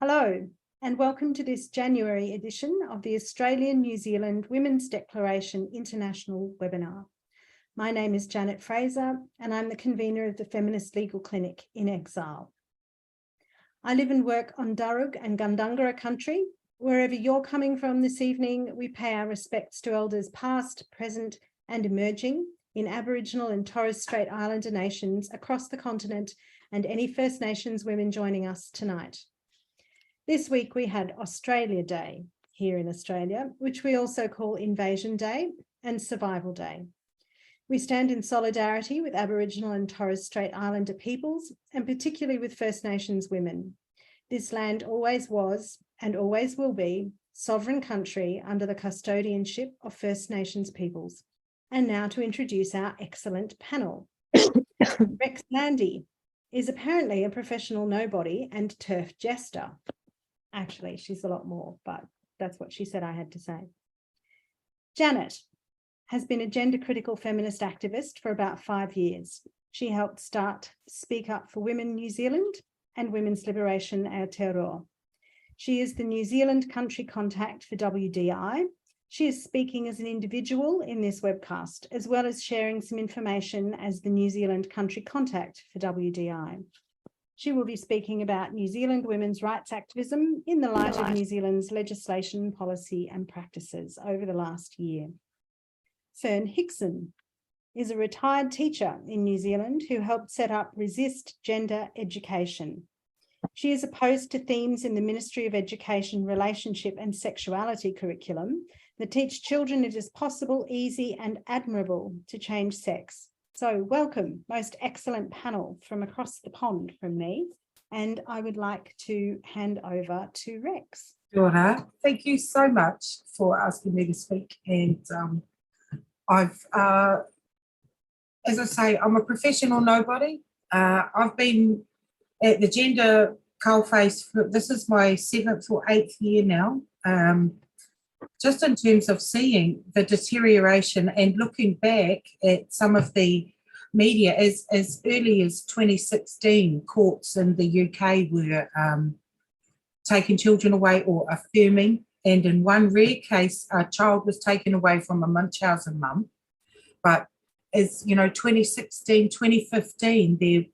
Hello, and welcome to this January edition of the Australian-New Zealand Women's Declaration International webinar. My name is Janet Fraser, and I'm the convener of the Feminist Legal Clinic in Exile. I live and work on Darug and Gundungurra country. Wherever you're coming from this evening, we pay our respects to elders past, present, and emerging in Aboriginal and Torres Strait Islander nations across the continent and any First Nations women joining us tonight. This week we had Australia Day here in Australia, which we also call Invasion Day and Survival Day. We stand in solidarity with Aboriginal and Torres Strait Islander peoples, and particularly with First Nations women. This land always was and always will be sovereign country under the custodianship of First Nations peoples. And now to introduce our excellent panel. Rex Landy is apparently a professional nobody and TERF jester. Actually, she's a lot more, but that's what she said I had to say. Janet has been a gender-critical feminist activist for about 5 years. She helped start Speak Up for Women New Zealand and Women's Liberation Aotearoa. She is the New Zealand country contact for WDI. She is speaking as an individual in this webcast, as well as sharing some information as the New Zealand country contact for WDI. She will be speaking about New Zealand women's rights activism in the light of New Zealand's legislation, policy and practices over the last year. Fern Hickson is a retired teacher in New Zealand who helped set up Resist Gender Education. She is opposed to themes in the Ministry of Education, Relationship and Sexuality curriculum that teach children it is possible, easy and admirable to change sex. So welcome, most excellent panel from across the pond from me. And I would like to hand over to Rex. Dora, thank you so much for asking me to speak. And as I say, I'm a professional nobody. I've been at the gender coalface this is my 7th or 8th year now. Just in terms of seeing the deterioration and looking back at some of the media, as early as 2016, courts in the UK were taking children away or affirming, and in one rare case, a child was taken away from a Munchausen mum. But as you know, 2016, 2015, there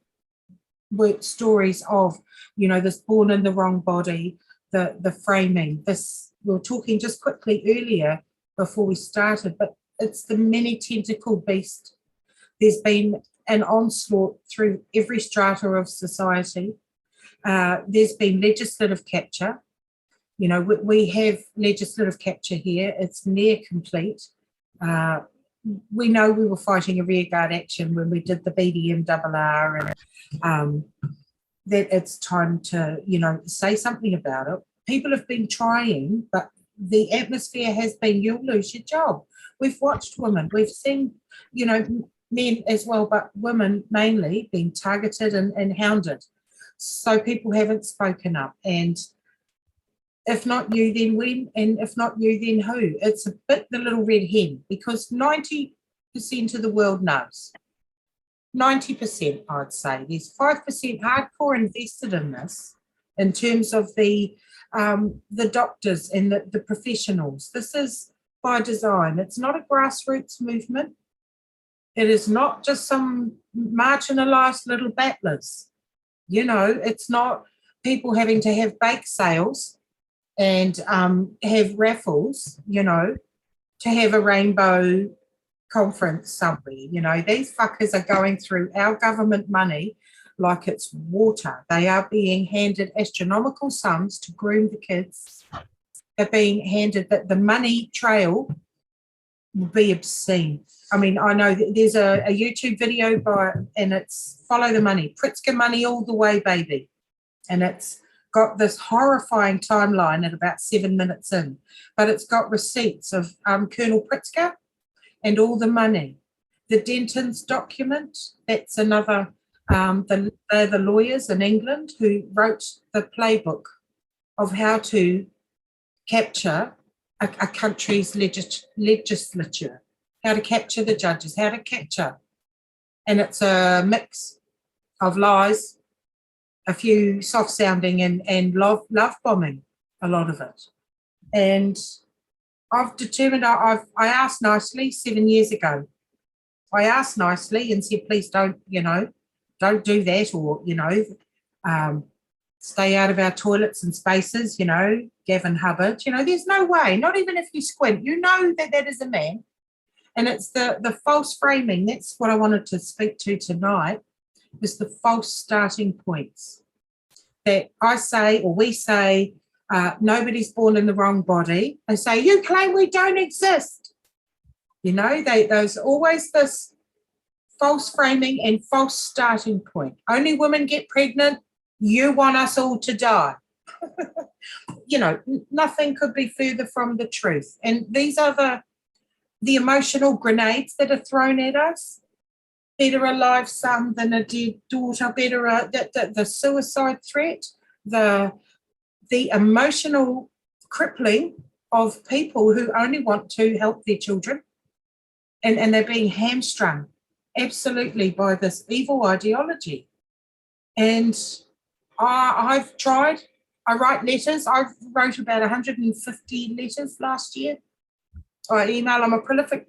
were stories of, you know, this born in the wrong body, the framing, this, we were talking just quickly earlier before we started, but it's the many tentacle beast. There's been an onslaught through every strata of society. There's been legislative capture. You know, we have legislative capture here. It's near complete. We know we were fighting a rearguard action when we did the BDMRR, and that it's time to, you know, say something about it. People have been trying, but the atmosphere has been, you'll lose your job. We've watched women, we've seen, you know, men as well, but women mainly being targeted and hounded. So people haven't spoken up. And if not you, then when? And if not you, then who? It's a bit the little red hen, because 90% of the world knows. 90%, I'd say. There's 5% hardcore invested in this, in terms of the doctors and the professionals. This is by design. It's not a grassroots movement. It is not just some marginalised little battlers. You know, it's not people having to have bake sales and have raffles, you know, to have a rainbow conference somewhere. You know, these fuckers are going through our government money like it's water. They are being handed astronomical sums to groom the kids. They're being handed that the money trail will be obscene. I mean, I know that there's a YouTube video and it's Follow the Money, Pritzker money all the way, baby. And it's got this horrifying timeline at about 7 minutes in, but it's got receipts of Colonel Pritzker and all the money. The Denton's document, that's another, they're the lawyers in England who wrote the playbook of how to capture a country's legislature, how to capture the judges, how to capture. And it's a mix of lies a few soft sounding and love bombing, a lot of it. And I've determined, I asked nicely 7 years ago. I asked nicely and said, please don't, don't do that, or, stay out of our toilets and spaces, Gavin Hubbard. There's no way, not even if you squint, that is a man. And it's the false framing. That's what I wanted to speak to tonight, is the false starting points that I say, or we say, nobody's born in the wrong body. They say, you claim we don't exist. There's always this false framing and false starting point. Only women get pregnant. You want us all to die. Nothing could be further from the truth. And these are the emotional grenades that are thrown at us. Better a live son than a dead daughter, better the suicide threat, the emotional crippling of people who only want to help their children, and they're being hamstrung absolutely by this evil ideology. And I've tried. I write letters. I wrote about 150 letters last year. I email. I'm a prolific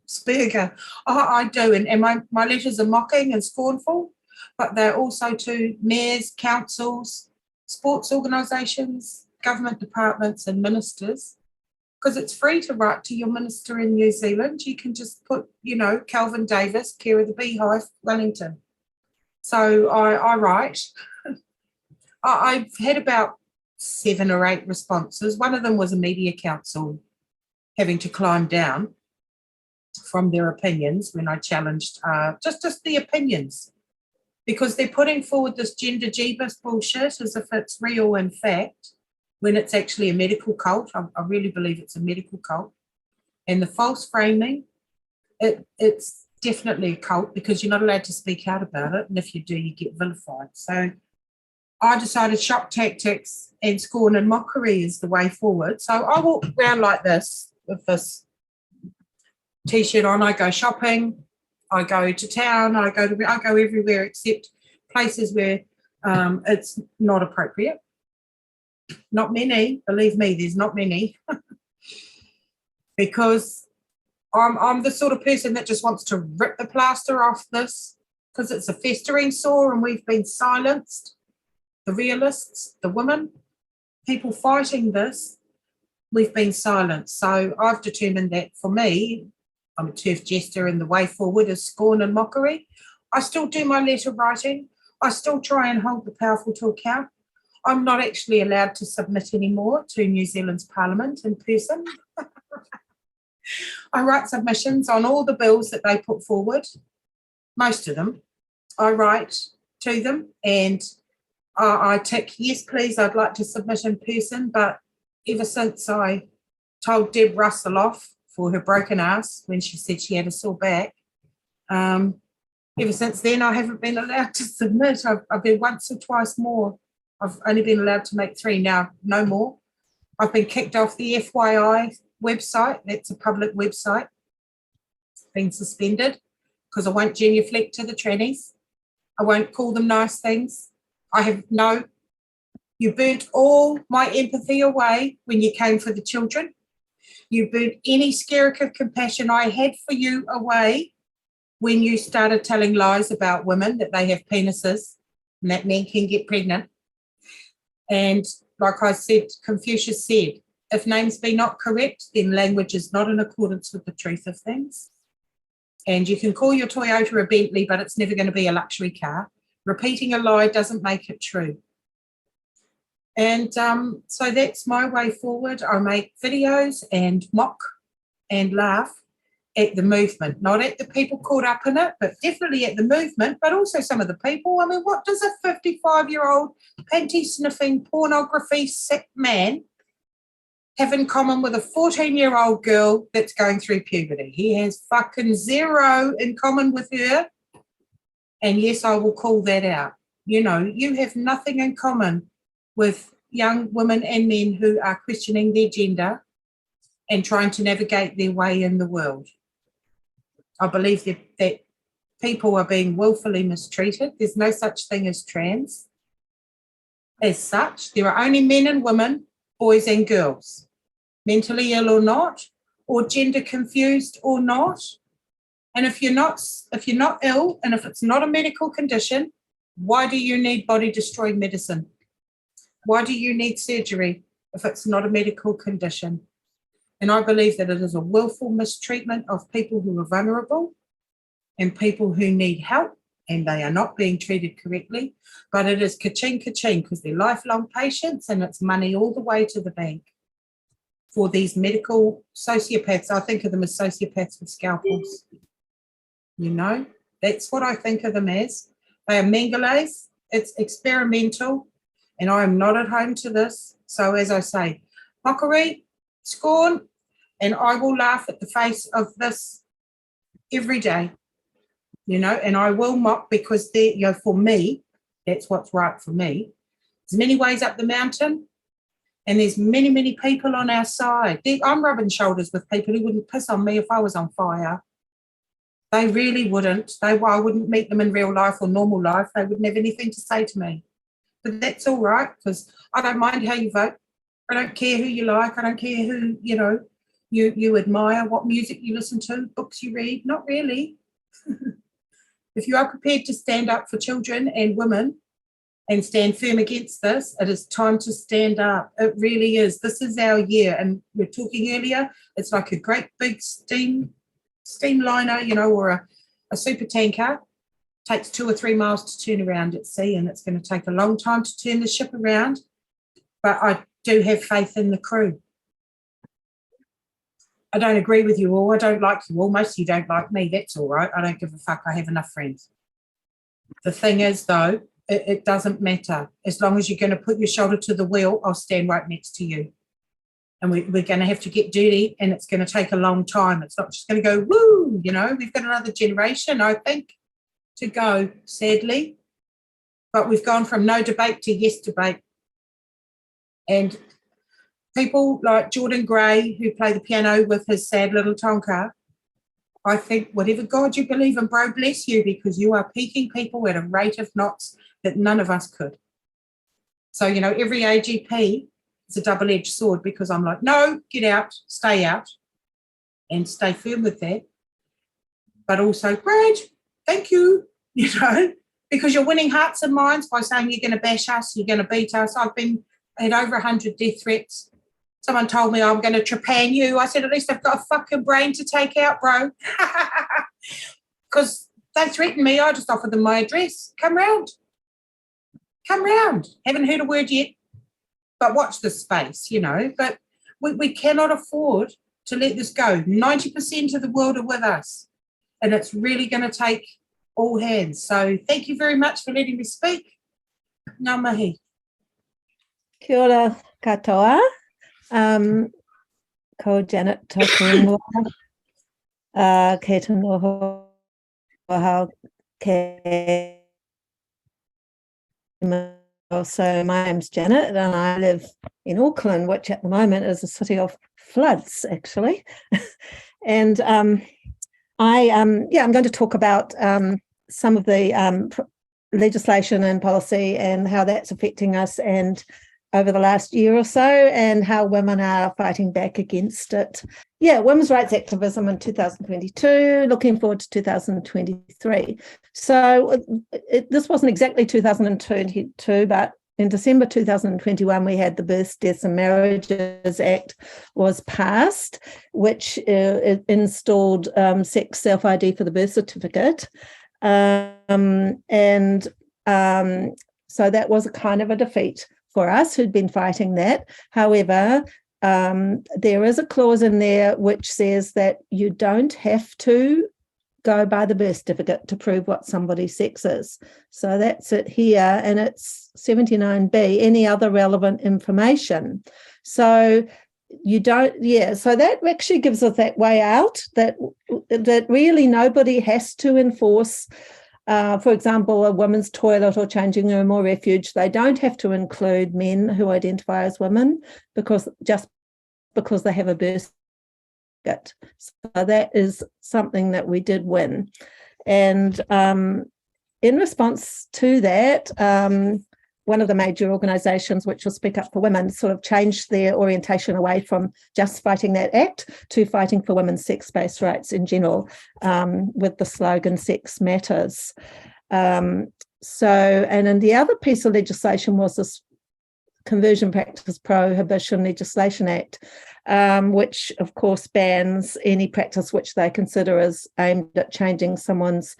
speaker. I do, and my letters are mocking and scornful, but they're also to mayors, councils, sports organisations, government departments and ministers, because it's free to write to your minister in New Zealand. You can just put, Calvin Davis, care of the Beehive, Wellington. So I write. I've had about 7 or 8 responses. One of them was a media council having to climb down from their opinions when I challenged just the opinions, because they're putting forward this gender Jeebus bullshit as if it's real in fact, when it's actually a medical cult. I really believe it's a medical cult. And the false framing, it's definitely a cult, because you're not allowed to speak out about it, and if you do, you get vilified. So I decided shock tactics and scorn and mockery is the way forward. So I walk around like this with this T-shirt on. I go shopping, I go to town, I go everywhere except places where it's not appropriate. Not many, believe me, there's not many, because I'm the sort of person that just wants to rip the plaster off this, because it's a festering sore and we've been silenced. The realists, the women, people fighting this, we've been silenced. So I've determined that for me, I'm a TERF jester, and the way forward is scorn and mockery. I still do my letter writing. I still try and hold the powerful to account. I'm not actually allowed to submit anymore to New Zealand's Parliament in person. I write submissions on all the bills that they put forward, most of them. I write to them and I tick, yes, please, I'd like to submit in person. But ever since I told Deb Russell off for her broken ass when she said she had a sore back, ever since then I haven't been allowed to submit. I've been once or twice more. I've only been allowed to make 3 now, no more. I've been kicked off the FYI website. That's a public website. Been suspended because I won't genuflect to the trannies. I won't call them nice things. You burnt all my empathy away when you came for the children. You burnt any skerrick of compassion I had for you away when you started telling lies about women, that they have penises and that men can get pregnant. And like I said, Confucius said, if names be not correct, then language is not in accordance with the truth of things. And you can call your Toyota a Bentley, but it's never going to be a luxury car. Repeating a lie doesn't make it true. And so that's my way forward. I make videos and mock and laugh at the movement, not at the people caught up in it, but definitely at the movement, but also some of the people. I mean, what does a 55-year-old panty-sniffing, pornography sick man have in common with a 14-year-old girl that's going through puberty? He has fucking zero in common with her. And yes, I will call that out. You have nothing in common with young women and men who are questioning their gender and trying to navigate their way in the world. I believe that people are being willfully mistreated. There's no such thing as trans. As such, there are only men and women, boys and girls, mentally ill or not, or gender confused or not. And if you're not ill, and if it's not a medical condition, why do you need body destroying medicine? Why do you need surgery if it's not a medical condition? And I believe that it is a willful mistreatment of people who are vulnerable and people who need help, and they are not being treated correctly. But it is ka-ching, ka-ching, because they're lifelong patients, and it's money all the way to the bank for these medical sociopaths. I think of them as sociopaths with scalpels. You know, that's what I think of them as. They are Mengele's. It's experimental, and I am not at home to this. So as I say, mockery, scorn, and I will laugh at the face of this every day, you know, and I will mock because they, you know, for me, that's what's right for me. There's many ways up the mountain, and there's many, many people on our side. I'm rubbing shoulders with people who wouldn't piss on me if I was on fire. They really wouldn't. I wouldn't meet them in real life or normal life. They wouldn't have anything to say to me. But that's all right, because I don't mind how you vote. I don't care who you like. I don't care who, you know, you admire, what music you listen to, books you read. Not really. If you are prepared to stand up for children and women and stand firm against this, it is time to stand up. It really is. This is our year. And we were talking earlier, it's like a great big steamliner, you know, or a super tanker. Takes 2 or 3 miles to turn around at sea, and it's going to take a long time to turn the ship around. But I do have faith in the crew. I don't agree with you all. I don't like you all. Most of you don't like me. That's all right. I don't give a fuck. I have enough friends. The thing is, though, it doesn't matter. As long as you're going to put your shoulder to the wheel, I'll stand right next to you. And we're going to have to get dirty, and it's going to take a long time. It's not just going to go, woo, you know. We've got another generation, I think, to go, sadly. But we've gone from no debate to yes debate. And people like Jordan Gray, who play the piano with his sad little Tonka, I think whatever God you believe in, bro, bless you, because you are peaking people at a rate of knots that none of us could. So, you know, every AGP is a double-edged sword, because I'm like, no, get out, and stay firm with that. But also, great, thank you, you know, because you're winning hearts and minds by saying you're going to bash us, you're going to beat us. I had over 100 death threats. Someone told me I'm going to trepan you. I said, at least I've got a fucking brain to take out, bro. Because they threatened me. I just offered them my address. Come round. Haven't heard a word yet, but watch this space, you know. But we cannot afford to let this go. 90% of the world are with us, and it's really going to take all hands. So thank you very much for letting me speak. Ngā mihi. Kia ora katoa. Ko Janet Tokuingoa, kei te noho hao ke. So my name's Janet, and I live in Auckland, which at the moment is a city of floods, actually. And I'm going to talk about some of the legislation and policy and how that's affecting us, and over the last year or so, and how women are fighting back against it. Yeah, women's rights activism in 2022, looking forward to 2023. So this wasn't exactly 2022, but in December 2021, we had the Births, Deaths and Marriages Act was passed, which installed sex self-ID for the birth certificate. So that was a kind of a defeat for us who'd been fighting that. However, there is a clause in there which says that you don't have to go by the birth certificate to prove what somebody's sex is. So that's it here, and it's 79B, any other relevant information. So you don't, so that actually gives us that way out, that really nobody has to enforce, for example, a women's toilet or changing room or refuge. They don't have to include men who identify as women because they have a birth certificate. So that is something that we did win. And in response to that, one of the major organisations which will speak up for women sort of changed their orientation away from just fighting that act to fighting for women's sex-based rights in general, with the slogan "Sex Matters." And then the other piece of legislation was this Conversion Practice Prohibition Legislation Act, which of course bans any practice which they consider as aimed at changing someone's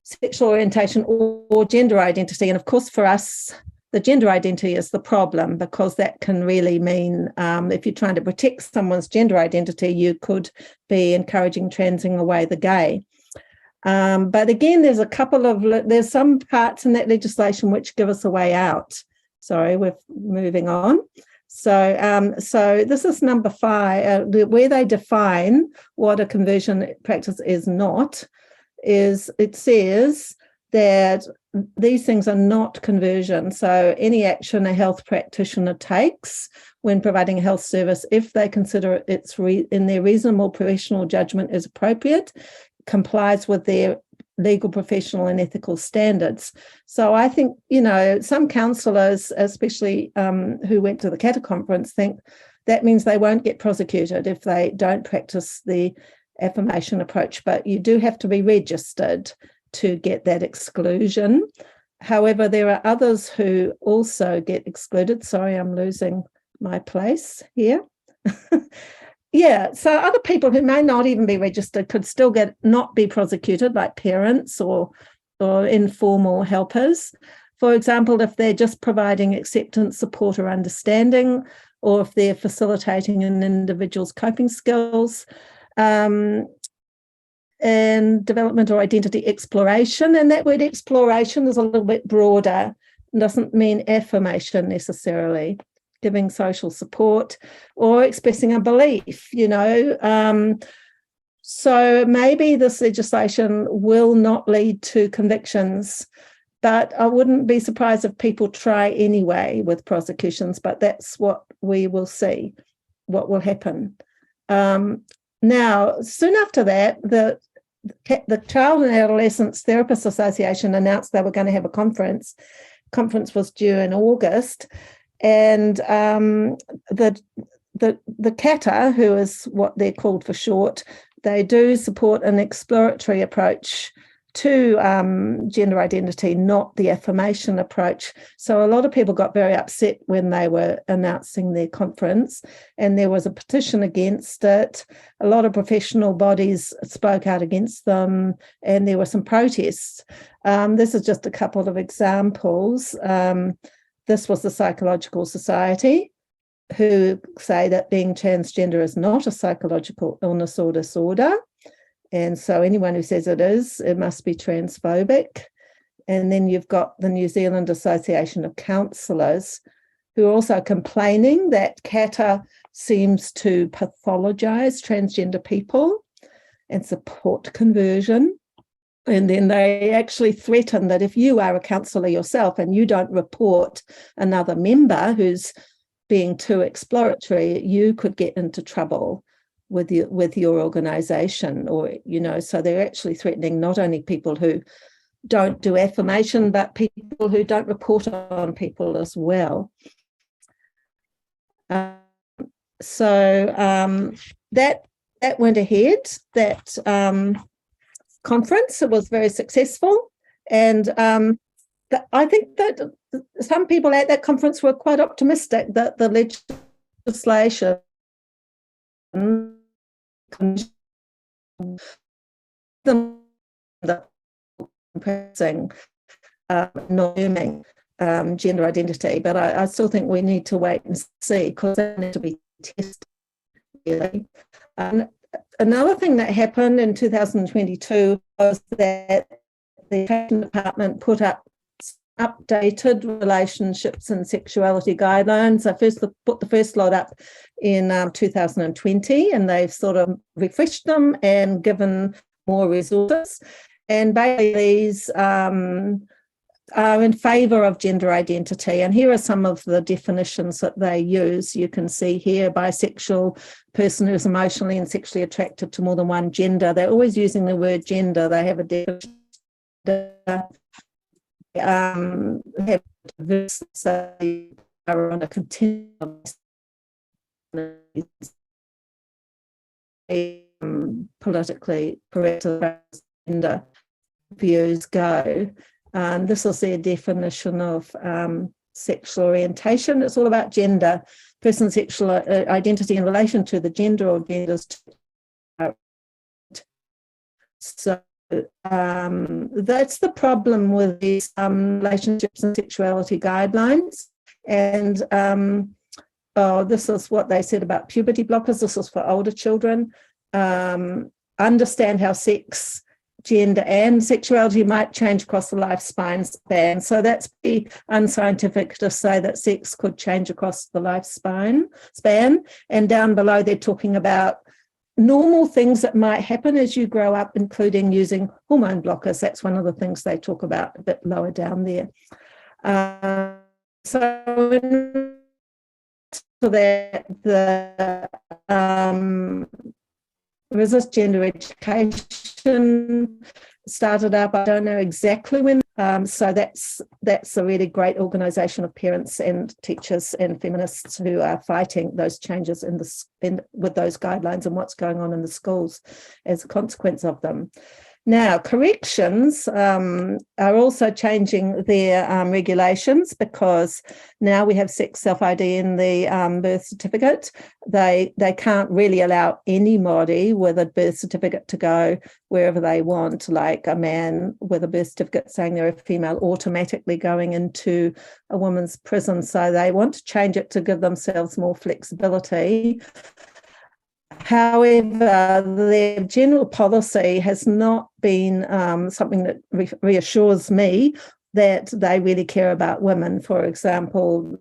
sexual orientation or gender identity. And of course for us, the gender identity is the problem, because that can really mean, if you're trying to protect someone's gender identity, you could be encouraging transing away the gay. But again, there's some parts in that legislation which give us a way out. Sorry, we're moving on. So this is number 5, where they define what a conversion practice is not, is it says that these things are not conversion. So any action a health practitioner takes when providing a health service, if they consider it's in their reasonable professional judgment is appropriate, complies with their legal, professional and ethical standards. So I think, some counsellors, especially who went to the CATA conference, think that means they won't get prosecuted if they don't practice the affirmation approach, but you do have to be registered to get that exclusion. However, there are others who also get excluded. Sorry, I'm losing my place here. Yeah, so other people who may not even be registered could still not be prosecuted, like parents or informal helpers. For example, if they're just providing acceptance, support or understanding, or if they're facilitating an individual's coping skills, and development or identity exploration. And that word exploration is a little bit broader. It doesn't mean affirmation necessarily. Giving social support or expressing a belief, so maybe this legislation will not lead to convictions, but I wouldn't be surprised if people try anyway with prosecutions, but that's what we will see, what will happen. Now, soon after that, the Child and Adolescent Therapists Association announced they were going to have a conference. Conference was due in August. And the CATA, who is what they're called for short, they do support an exploratory approach to gender identity, not the affirmation approach. So a lot of people got very upset when they were announcing their conference, and there was a petition against it. A lot of professional bodies spoke out against them, and there were some protests. This is just a couple of examples. This was the Psychological Society, who say that being transgender is not a psychological illness or disorder. And so anyone who says it is, it must be transphobic. And then you've got the New Zealand Association of Counsellors, who are also complaining that CATA seems to pathologise transgender people and support conversion. And then they actually threaten that if you are a counsellor yourself and you don't report another member who's being too exploratory, you could get into trouble with your organisation, or so they're actually threatening not only people who don't do affirmation, but people who don't report on people as well. So that went ahead. That conference, it was very successful, and I think that some people at that conference were quite optimistic that the legislation pressing norming gender identity, but I still think we need to wait and see, because they need to be tested really. Another thing that happened in 2022 was that the Education Department put up updated relationships and sexuality guidelines. I first put the first lot up in 2020, and they've sort of refreshed them and given more resources. And basically these are in favour of gender identity. And here are some of the definitions that they use. You can see here: bisexual, person who is emotionally and sexually attracted to more than one gender. They're always using the word gender. They have a definition. Have diverse, so they are on a continuum. Politically correct gender views go. This is their definition of sexual orientation. It's all about gender, person's sexual identity in relation to the gender or genders. So that's the problem with these relationships and sexuality guidelines. And this is what they said about puberty blockers. This is for older children. Understand how sex, gender and sexuality might change across the lifespan span. So that's pretty unscientific to say that sex could change across the lifespan span. And down below, they're talking about normal things that might happen as you grow up, including using hormone blockers. That's one of the things they talk about a bit lower down there. So that the resist gender education started up, I don't know exactly when. So that's a really great organisation of parents and teachers and feminists who are fighting those changes with those guidelines and what's going on in the schools as a consequence of them. Now, corrections are also changing their regulations, because now we have sex self-ID in the birth certificate. They can't really allow anybody with a birth certificate to go wherever they want, like a man with a birth certificate saying they're a female automatically going into a woman's prison. So they want to change it to give themselves more flexibility. However, their general policy has not been something that reassures me that they really care about women. For example,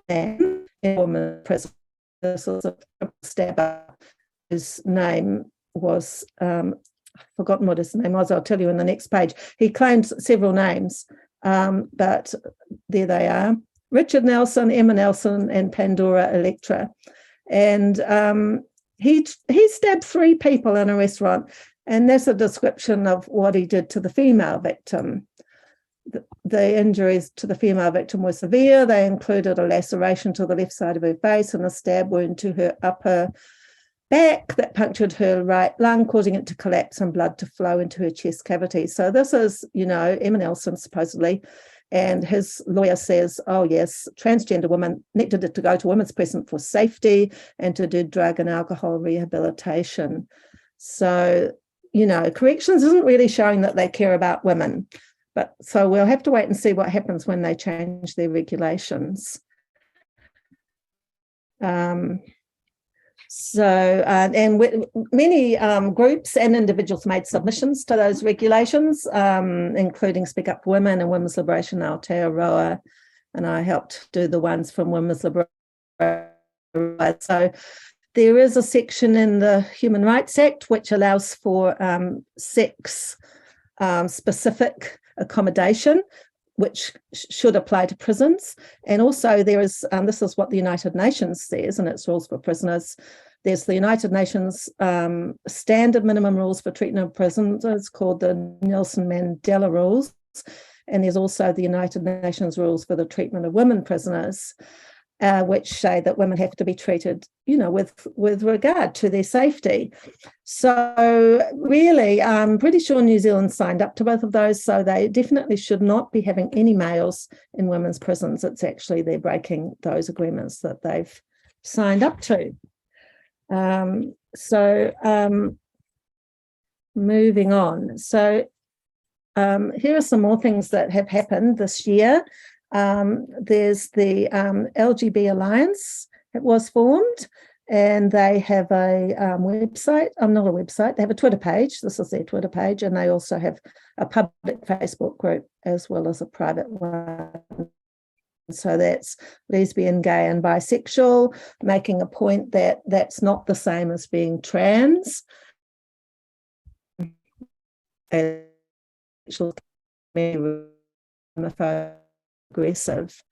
man in women's prison, this was a stabber whose name was, I've forgotten what his name was, I'll tell you in the next page. He claimed several names, but there they are. Richard Nelson, Emma Nelson, and Pandora Electra. And he stabbed 3 people in a restaurant, and that's a description of what he did to the female victim. The injuries to the female victim were severe. They included a laceration to the left side of her face and a stab wound to her upper back that punctured her right lung, causing it to collapse and blood to flow into her chest cavity. So this is, Emma Nelson supposedly. And his lawyer says, oh, yes, transgender women needed to go to women's prison for safety and to do drug and alcohol rehabilitation. So, corrections isn't really showing that they care about women. But so we'll have to wait and see what happens when they change their regulations. Many groups and individuals made submissions to those regulations, including Speak Up for Women and Women's Liberation Aotearoa, and I helped do the ones from Women's Liberation. So there is a section in the Human Rights Act which allows for sex-specific accommodation, which should apply to prisons. And also there is, this is what the United Nations says in its rules for prisoners. There's the United Nations standard minimum rules for treatment of prisoners called the Nelson Mandela rules. And there's also the United Nations rules for the treatment of women prisoners, which say that women have to be treated, with regard to their safety. So really, I'm pretty sure New Zealand signed up to both of those, so they definitely should not be having any males in women's prisons. It's actually they're breaking those agreements that they've signed up to. Moving on. So here are some more things that have happened this year. There's the LGB Alliance. It was formed, and they have a website. Not a website. They have a Twitter page. This is their Twitter page, and they also have a public Facebook group as well as a private one. So that's lesbian, gay, and bisexual, making a point that that's not the same as being trans. Aggressive.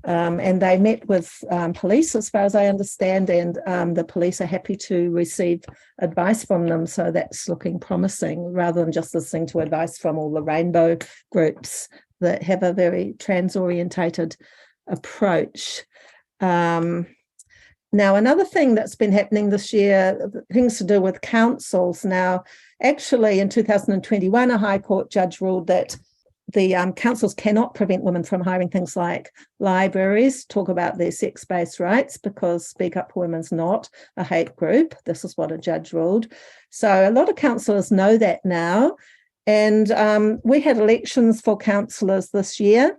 And they met with police, as far as I understand, and the police are happy to receive advice from them. So that's looking promising, rather than just listening to advice from all the rainbow groups that have a very trans-orientated approach. Now, another thing that's been happening this year, things to do with councils. Now, actually, in 2021, a High Court judge ruled that the councils cannot prevent women from hiring things like libraries, talk about their sex-based rights, because Speak Up for Women's not a hate group. This is what a judge ruled. So a lot of councillors know that now. And we had elections for councillors this year,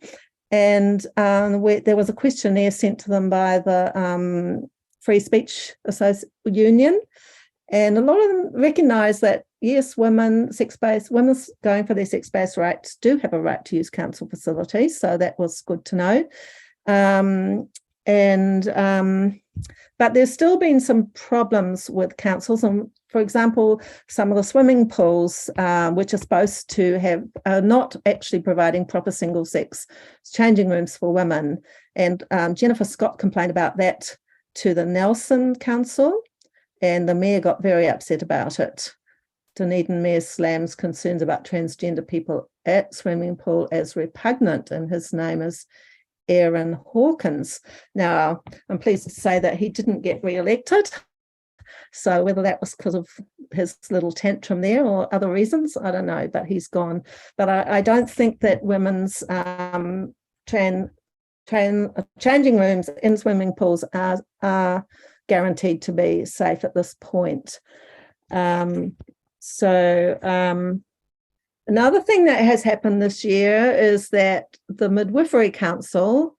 and there was a questionnaire sent to them by the Free Speech Union, and a lot of them recognise that, yes, women going for their sex-based rights do have a right to use council facilities, so that was good to know. But there's still been some problems with councils, and for example, some of the swimming pools, which are supposed to are not actually providing proper single-sex changing rooms for women. And Jennifer Scott complained about that to the Nelson Council, and the mayor got very upset about it. Dunedin Mayor slams concerns about transgender people at swimming pool as repugnant, and his name is Aaron Hawkins. Now, I'm pleased to say that he didn't get re-elected. So whether that was because of his little tantrum there or other reasons, I don't know, but he's gone. But I don't think that women's changing rooms in swimming pools are guaranteed to be safe at this point. Another thing that has happened this year is that the Midwifery Council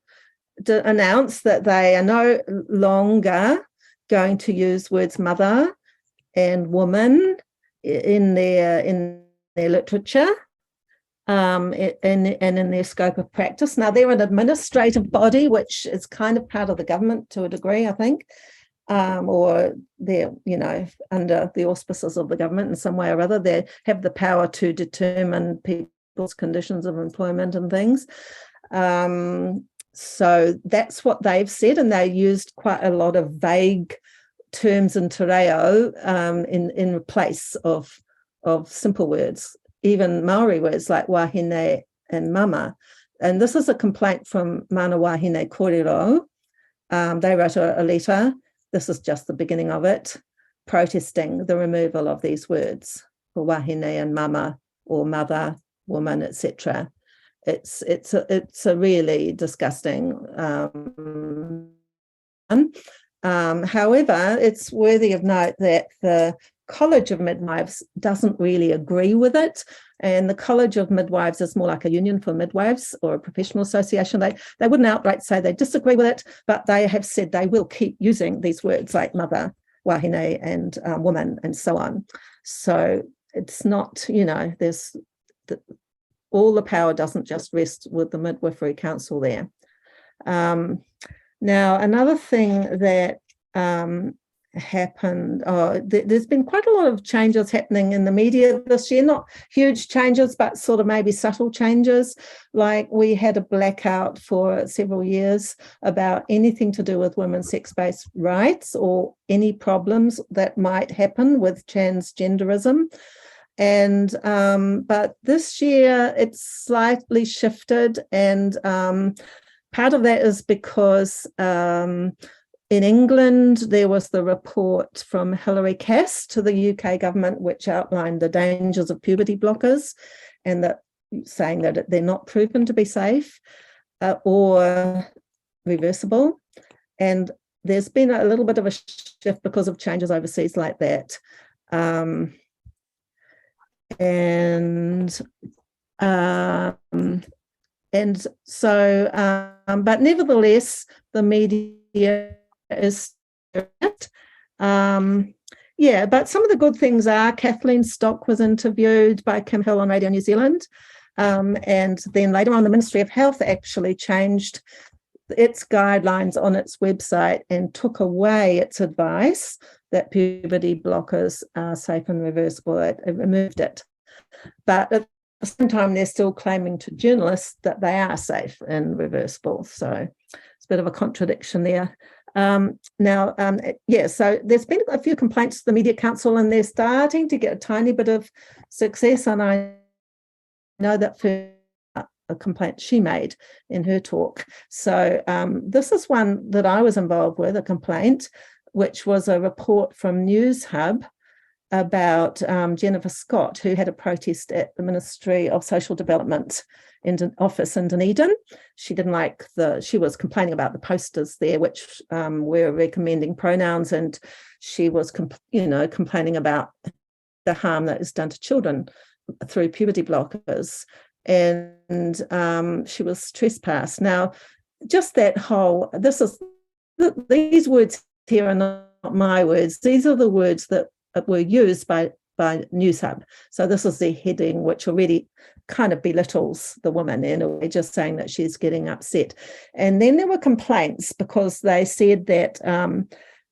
announced that they are no longer going to use words mother and woman in their literature and in their scope of practice. Now, they're an administrative body, which is kind of part of the government to a degree, I think, or they're, under the auspices of the government in some way or other. They have the power to determine people's conditions of employment and things. So that's what they've said, and they used quite a lot of vague terms in te reo in place of simple words, even Maori words like wahine and mama. And this is a complaint from Mana Wahine Kōrero. They wrote a letter. This is just the beginning of it, protesting the removal of these words for wahine and mama, or mother, woman, etc. It's a really disgusting one. However, it's worthy of note that the College of Midwives doesn't really agree with it, and the College of Midwives is more like a union for midwives or a professional association. They wouldn't outright say they disagree with it, but they have said they will keep using these words like mother, wahine, and woman, and so on. So it's not, there's all the power doesn't just rest with the Midwifery Council there. Now, another thing that happened, there's been quite a lot of changes happening in the media this year, not huge changes, but sort of maybe subtle changes. Like, we had a blackout for several years about anything to do with women's sex-based rights or any problems that might happen with transgenderism. And but this year it's slightly shifted, and part of that is because in England there was the report from Hilary Cass to the UK government, which outlined the dangers of puberty blockers, and that saying that they're not proven to be safe or reversible. And there's been a little bit of a shift because of changes overseas like that. But nevertheless, the media is but some of the good things are Kathleen Stock was interviewed by Kim Hill on Radio New Zealand, and then later on the Ministry of Health actually changed its guidelines on its website and took away its advice that puberty blockers are safe and reversible. It removed it. But at the same time, they're still claiming to journalists that they are safe and reversible. So it's a bit of a contradiction there. So there's been a few complaints to the Media Council, and they're starting to get a tiny bit of success. And I know that a complaint she made in her talk. So this is one that I was involved with, a complaint, which was a report from News Hub about Jennifer Scott, who had a protest at the Ministry of Social Development office in Dunedin. She didn't like she was complaining about the posters there, which were recommending pronouns, and she was, complaining about the harm that is done to children through puberty blockers, and she was trespassed. Now, just that whole, these words here are not my words. These are the words that were used by News Hub. So this is the heading, which already kind of belittles the woman in a way, just saying that she's getting upset. And then there were complaints because they said that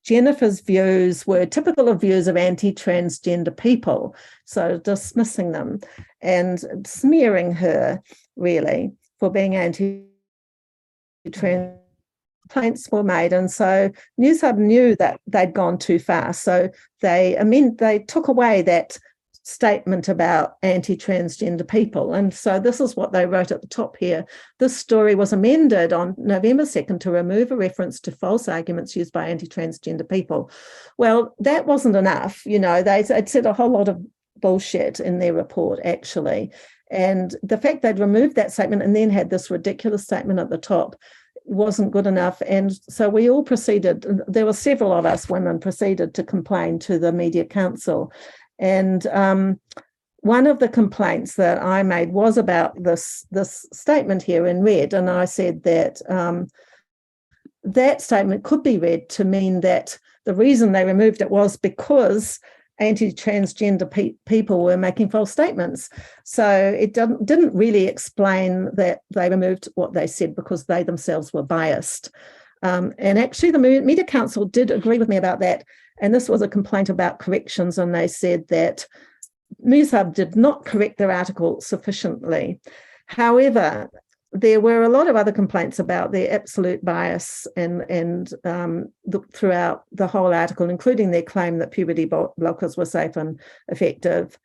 Jennifer's views were typical of views of anti-transgender people, so dismissing them and smearing her, really, for being anti-trans. Complaints were made, and so News Hub knew that they'd gone too far, so they took away that statement about anti-transgender people. And so this is what they wrote at the top here. This story was amended on November 2nd to remove a reference to false arguments used by anti-transgender people. Well, that wasn't enough. They'd said a whole lot of bullshit in their report, actually. And the fact they'd removed that statement and then had this ridiculous statement at the top wasn't good enough. And so we all proceeded, there were several of us women proceeded to complain to the Media Council. And one of the complaints that I made was about this statement here in red. And I said that that statement could be read to mean that the reason they removed it was because anti-transgender people were making false statements. So it didn't really explain that they removed what they said because they themselves were biased. And actually the Media Council did agree with me about that. And this was a complaint about corrections, and they said that News Hub did not correct their article sufficiently. However, there were a lot of other complaints about their absolute bias and throughout the whole article, including their claim that puberty blockers were safe and effective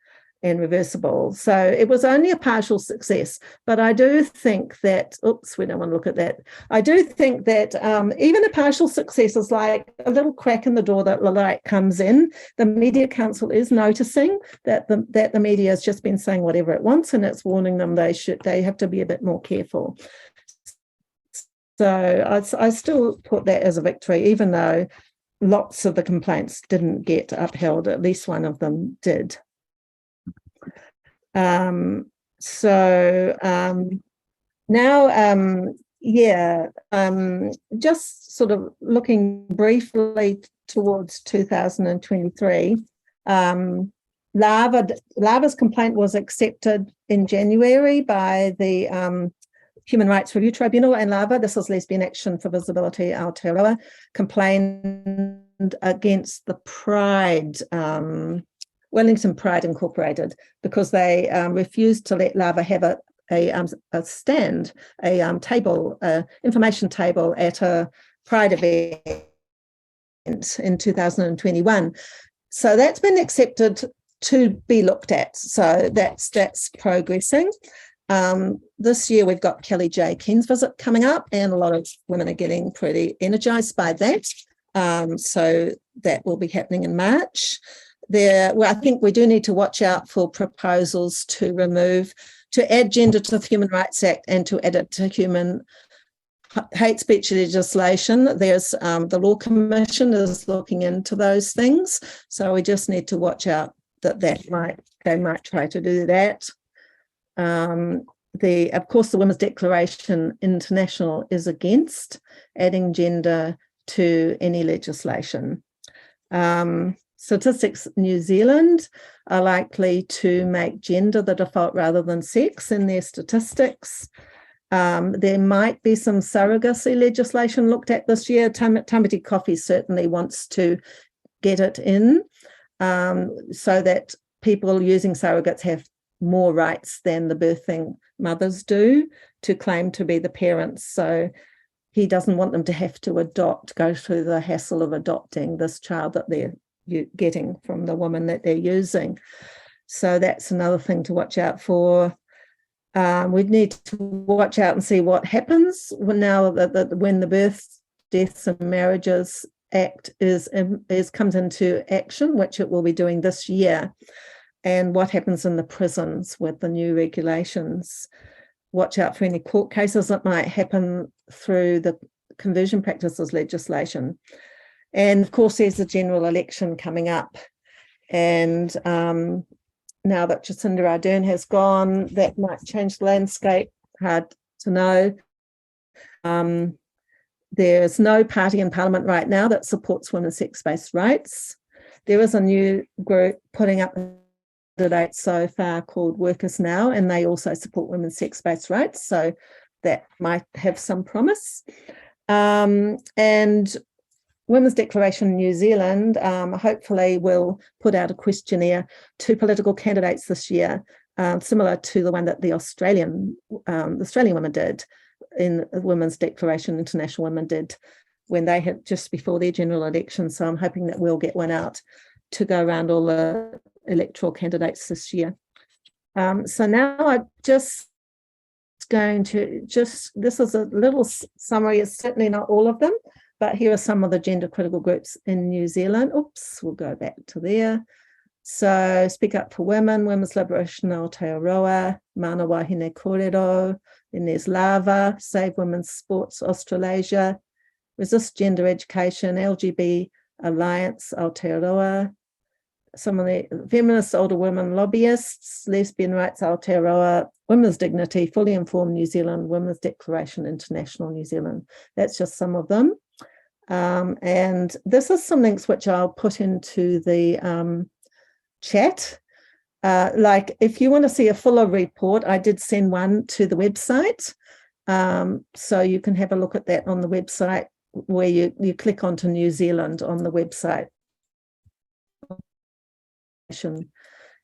and reversible. So it was only a partial success. But I do think that, we don't want to look at that. I do think that even a partial success is like a little crack in the door that the light comes in. The Media Council is noticing that the media has just been saying whatever it wants, and it's warning them they have to be a bit more careful. So I still put that as a victory, even though lots of the complaints didn't get upheld. At least one of them did. Now, just sort of looking briefly towards 2023, Lava's complaint was accepted in January by the Human Rights Review Tribunal, and Lava, this is Lesbian Action for Visibility Aotearoa, complained against the Pride Wellington Pride Incorporated, because they refused to let Lava have a stand, table, information table at a Pride event in 2021. So that's been accepted to be looked at. So that's progressing. This year we've got Kelly J. Keen's visit coming up, and a lot of women are getting pretty energised by that. So that will be happening in March. I think we do need to watch out for proposals to add gender to the Human Rights Act and to add it to human hate speech legislation. There's the Law Commission is looking into those things. So we just need to watch out that they might try to do that. Of course, the Women's Declaration International is against adding gender to any legislation. Statistics New Zealand are likely to make gender the default rather than sex in their statistics. There might be some surrogacy legislation looked at this year. Tamati Coffee certainly wants to get it in so that people using surrogates have more rights than the birthing mothers do to claim to be the parents. So he doesn't want them to have to go through the hassle of adopting this child that they're getting from the woman that they're using. So that's another thing to watch out for. We need to watch out and see what happens when the Births, Deaths and Marriages Act comes into action, which it will be doing this year, and what happens in the prisons with the new regulations. Watch out for any court cases that might happen through the conversion practices legislation. And of course, there's a general election coming up. And now that Jacinda Ardern has gone, that might change the landscape. Hard to know. There's no party in Parliament right now that supports women's sex-based rights. There is a new group putting up candidates so far called Workers Now, and they also support women's sex-based rights, so that might have some promise. And Women's Declaration New Zealand hopefully will put out a questionnaire to political candidates this year, similar to the one that the Australian women did in Women's Declaration, International Women did when they had just before their general election. So I'm hoping that we'll get one out to go around all the electoral candidates this year. So now I'm just going to this is a little summary. It's certainly not all of them, but here are some of the gender critical groups in New Zealand. Oops, we'll go back to there. So Speak Up for Women, Women's Liberation Aotearoa, Mana Wahine Kōrero, then there's Lava, Save Women's Sports Australasia, Resist Gender Education, LGB Alliance Aotearoa, some of the feminist older women lobbyists, Lesbian Rights Aotearoa, Women's Dignity, Fully Informed New Zealand, Women's Declaration International New Zealand. That's just some of them. And this is some links which I'll put into the chat. Like if you want to see a fuller report, I did send one to the website. So you can have a look at that on the website where you click onto New Zealand on the website.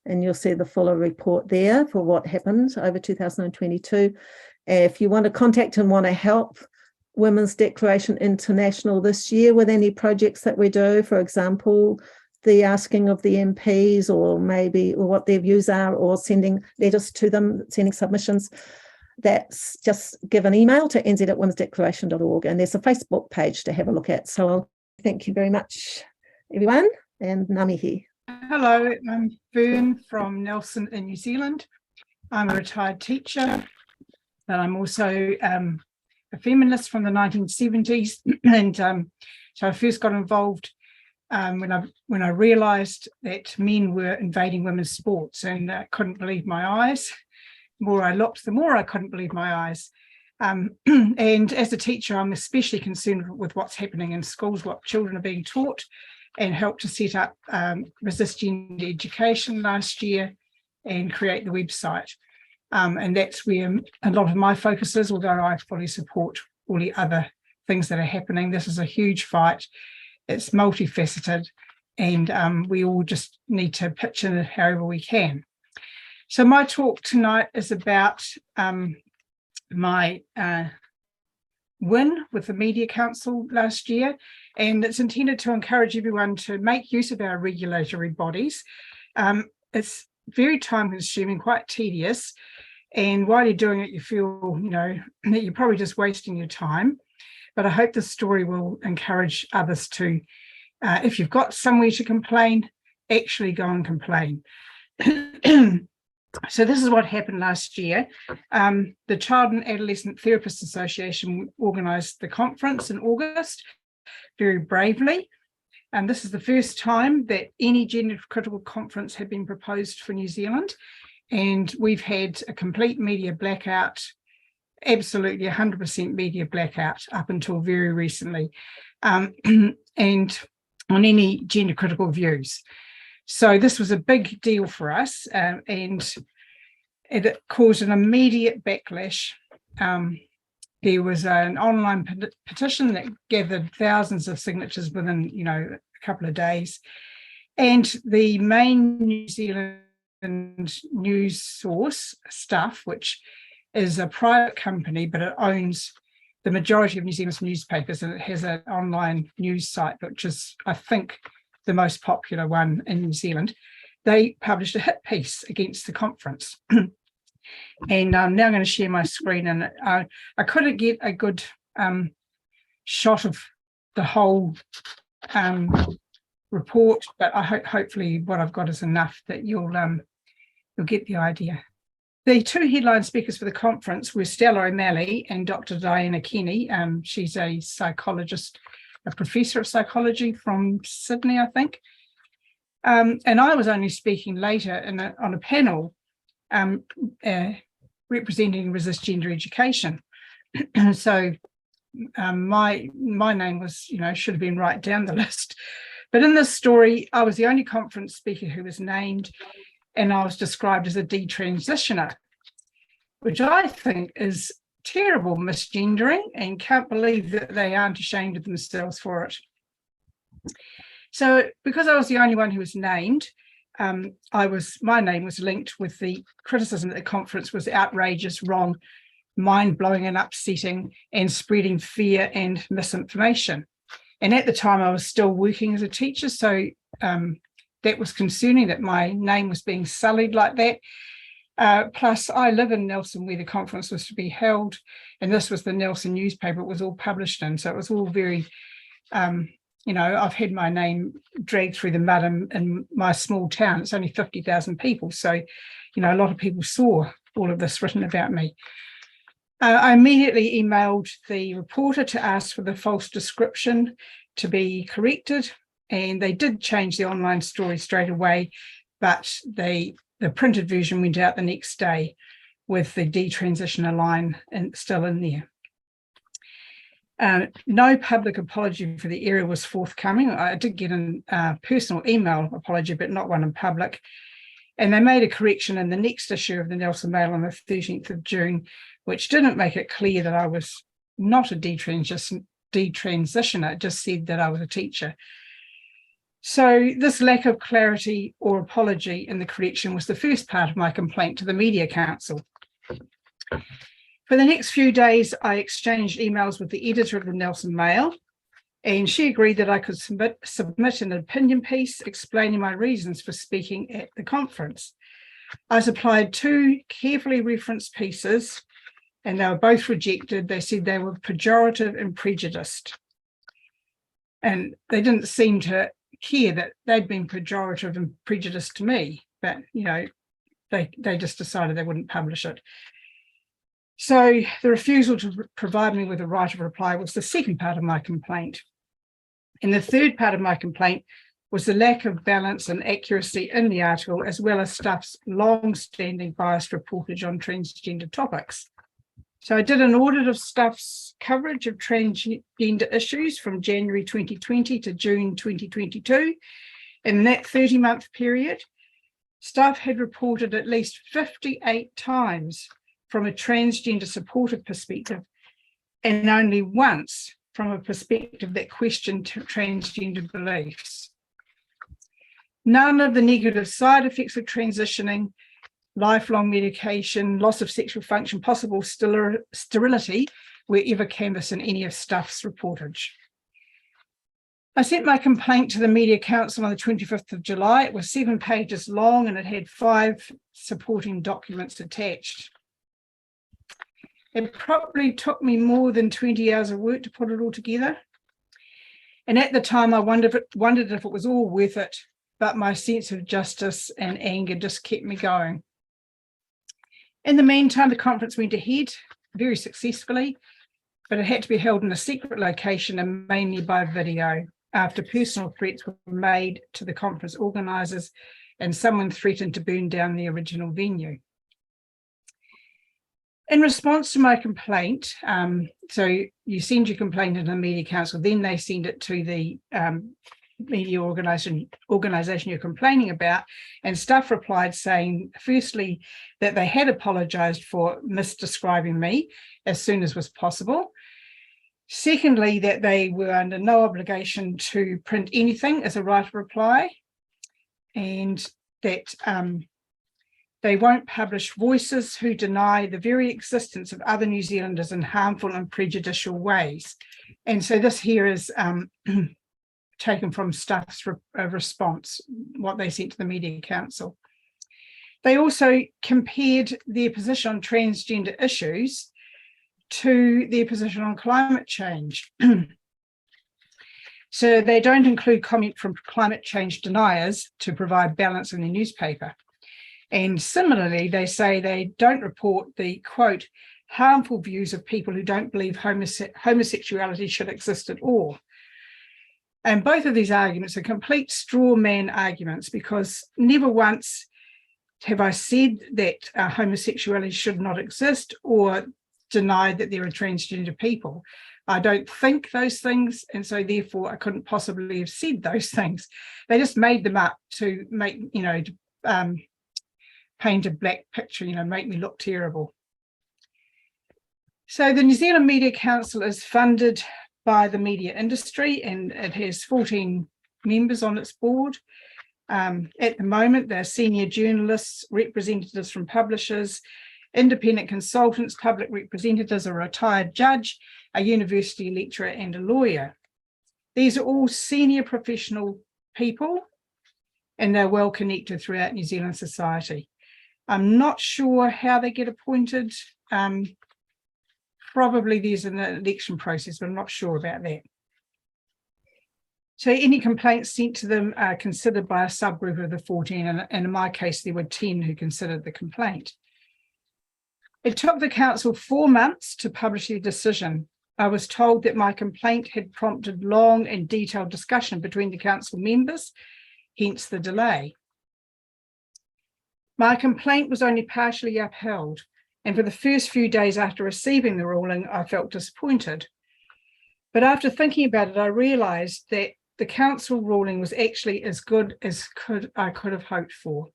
And you'll see the fuller report there for what happened over 2022. If you want to contact and want to help Women's Declaration International this year with any projects that we do, for example, the asking of the MPs or what their views are, or sending letters to them, sending submissions, that's just give an email to nz@womensdeclaration.org, and there's a Facebook page to have a look at. So I'll thank you very much, everyone, and ngā Hello, I'm Fern from Nelson in New Zealand. I'm a retired teacher, but I'm also a feminist from the 1970s. And so I first got involved when I realised that men were invading women's sports, and I couldn't believe my eyes. The more I looked, the more I couldn't believe my eyes. And as a teacher, I'm especially concerned with what's happening in schools, what children are being taught, and helped to set up Resist Gender Education last year and create the website. And that's where a lot of my focus is, although I fully support all the other things that are happening. This is a huge fight. It's multifaceted, and we all just need to pitch in however we can. So my talk tonight is about my win with the Media Council last year, and it's intended to encourage everyone to make use of our regulatory bodies. It's very time consuming, quite tedious, and while you're doing it you feel that you're probably just wasting your time, but I hope this story will encourage others to, if you've got somewhere to complain, actually go and complain. So this is what happened last year. The Child and Adolescent Therapists Association organised the conference in August very bravely. And this is the first time that any gender critical conference had been proposed for New Zealand. And we've had a complete media blackout, absolutely 100% media blackout up until very recently, and on any gender critical views. So this was a big deal for us, and it caused an immediate backlash. There was an online petition that gathered thousands of signatures within, a couple of days. And the main New Zealand news source, Stuff, which is a private company, but it owns the majority of New Zealand's newspapers, and it has an online news site, which is, I think, the most popular one in New Zealand. They published a hit piece against the conference. And I'm now going to share my screen, and I couldn't get a good shot of the whole report, but I hopefully what I've got is enough that you'll get the idea. The two headline speakers for the conference were Stella O'Malley and Dr. Diana Kenny. She's a psychologist, a professor of psychology from Sydney, I think. And I was only speaking later on a panel representing Resist Gender Education. So my name was, should have been right down the list. But in this story, I was the only conference speaker who was named, and I was described as a detransitioner, which I think is terrible misgendering, and can't believe that they aren't ashamed of themselves for it. So because I was the only one who was named, my name was linked with the criticism that the conference was outrageous, wrong, mind-blowing and upsetting, and spreading fear and misinformation. And at the time I was still working as a teacher, so that was concerning that my name was being sullied like that. Plus I live in Nelson where the conference was to be held, and this was the Nelson newspaper it was all published in, so it was all very I've had my name dragged through the mud in my small town. It's only 50,000 people. So, a lot of people saw all of this written about me. I immediately emailed the reporter to ask for the false description to be corrected. And they did change the online story straight away, but the printed version went out the next day with the detransitioner line still in there. No public apology for the error was forthcoming. I did get a personal email apology, but not one in public. And they made a correction in the next issue of the Nelson Mail on the 13th of June, which didn't make it clear that I was not a detransitioner. It just said that I was a teacher. So this lack of clarity or apology in the correction was the first part of my complaint to the Media Council. For the next few days, I exchanged emails with the editor of the Nelson Mail, and she agreed that I could submit an opinion piece explaining my reasons for speaking at the conference. I supplied two carefully referenced pieces, and they were both rejected. They said they were pejorative and prejudiced. And they didn't seem to care that they'd been pejorative and prejudiced to me, but, they just decided they wouldn't publish it. So the refusal to provide me with a right of reply was the second part of my complaint. And the third part of my complaint was the lack of balance and accuracy in the article, as well as Stuff's long-standing biased reportage on transgender topics. So I did an audit of Stuff's coverage of transgender issues from January 2020 to June 2022. In that 30-month period, Stuff had reported at least 58 times from a transgender supportive perspective, and only once from a perspective that questioned transgender beliefs. None of the negative side effects of transitioning, lifelong medication, loss of sexual function, possible sterility were ever canvassed in any of Stuff's reportage. I sent my complaint to the Media Council on the 25th of July. It was 7 pages long and it had 5 supporting documents attached. It probably took me more than 20 hours of work to put it all together. And at the time, I wondered if it was all worth it, but my sense of justice and anger just kept me going. In the meantime, the conference went ahead very successfully, but it had to be held in a secret location and mainly by video, after personal threats were made to the conference organisers and someone threatened to burn down the original venue. In response to my complaint, so you send your complaint to the Media Council, then they send it to the media organisation you're complaining about, and Stuff replied saying, firstly, that they had apologised for misdescribing me as soon as was possible. Secondly, that they were under no obligation to print anything as a right of reply, and that they won't publish voices who deny the very existence of other New Zealanders in harmful and prejudicial ways. And so this here is taken from Stuff's response, what they sent to the Media Council. They also compared their position on transgender issues to their position on climate change. So they don't include comment from climate change deniers to provide balance in the newspaper. And similarly, they say they don't report the, quote, harmful views of people who don't believe homosexuality should exist at all. And both of these arguments are complete straw man arguments, because never once have I said that homosexuality should not exist or denied that there are transgender people. I don't think those things, and so therefore I couldn't possibly have said those things. They just made them up to make, paint a black picture, make me look terrible. So the New Zealand Media Council is funded by the media industry, and it has 14 members on its board. At the moment, they're senior journalists, representatives from publishers, independent consultants, public representatives, a retired judge, a university lecturer, and a lawyer. These are all senior professional people, and they're well connected throughout New Zealand society. I'm not sure how they get appointed. Probably there's an election process, but I'm not sure about that. So any complaints sent to them are considered by a subgroup of the 14, and in my case, there were 10 who considered the complaint. It took the council 4 months to publish their decision. I was told that my complaint had prompted long and detailed discussion between the council members, hence the delay. My complaint was only partially upheld, and for the first few days after receiving the ruling, I felt disappointed. But after thinking about it, I realised that the council ruling was actually as good as I could have hoped for.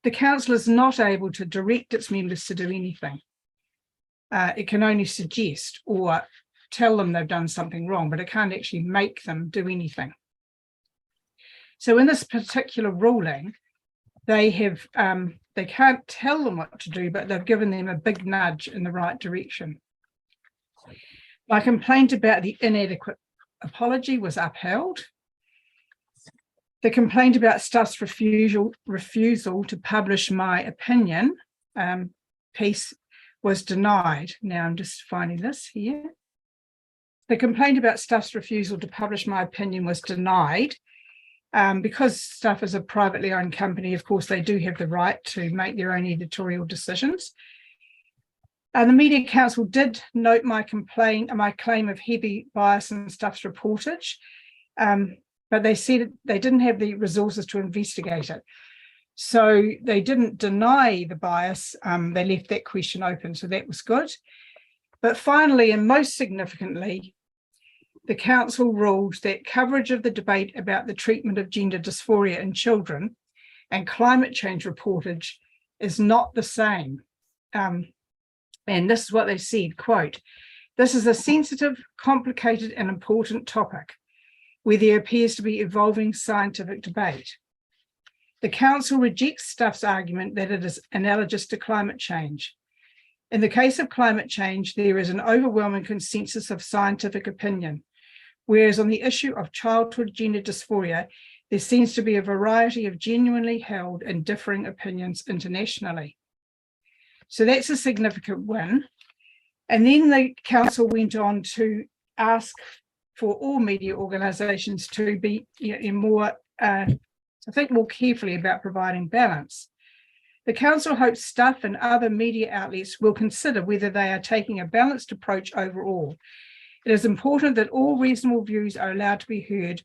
The council is not able to direct its members to do anything. It can only suggest or tell them they've done something wrong, but it can't actually make them do anything. So in this particular ruling, they can't tell them what to do, but they've given them a big nudge in the right direction. My complaint about the inadequate apology was upheld. The complaint about Stuff's refusal to publish my opinion piece was denied. Now I'm just finding this here. The complaint about Stuff's refusal to publish my opinion was denied. Because Stuff is a privately owned company, of course, they do have the right to make their own editorial decisions. The Media Council did note my claim of heavy bias in Stuff's reportage, but they said they didn't have the resources to investigate it. So they didn't deny the bias, they left that question open, so that was good. But finally, and most significantly, the council ruled that coverage of the debate about the treatment of gender dysphoria in children and climate change reportage is not the same. And this is what they said, quote, "This is a sensitive, complicated and important topic where there appears to be evolving scientific debate. The council rejects Stuff's argument that it is analogous to climate change. In the case of climate change, there is an overwhelming consensus of scientific opinion, whereas on the issue of childhood gender dysphoria, there seems to be a variety of genuinely held and differing opinions internationally." So that's a significant win. And then the council went on to ask for all media organisations to be more carefully about providing balance. The council hopes Stuff and other media outlets will consider whether they are taking a balanced approach overall. It is important that all reasonable views are allowed to be heard,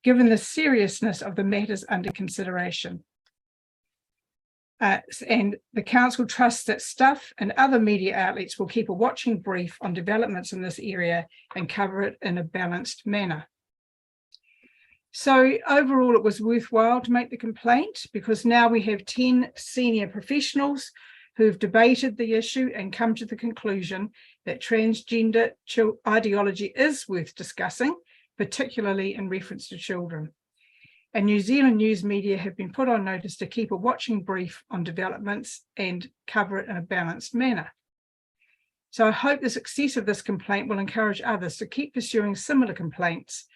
given the seriousness of the matters under consideration. And the council trusts that Stuff and other media outlets will keep a watching brief on developments in this area and cover it in a balanced manner. So overall, it was worthwhile to make the complaint, because now we have 10 senior professionals who've debated the issue and come to the conclusion that transgender ideology is worth discussing, particularly in reference to children. And New Zealand news media have been put on notice to keep a watching brief on developments and cover it in a balanced manner. So I hope the success of this complaint will encourage others to keep pursuing similar complaints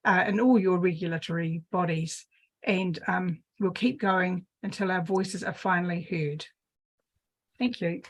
in all your regulatory bodies, and we'll keep going until our voices are finally heard. Thank you.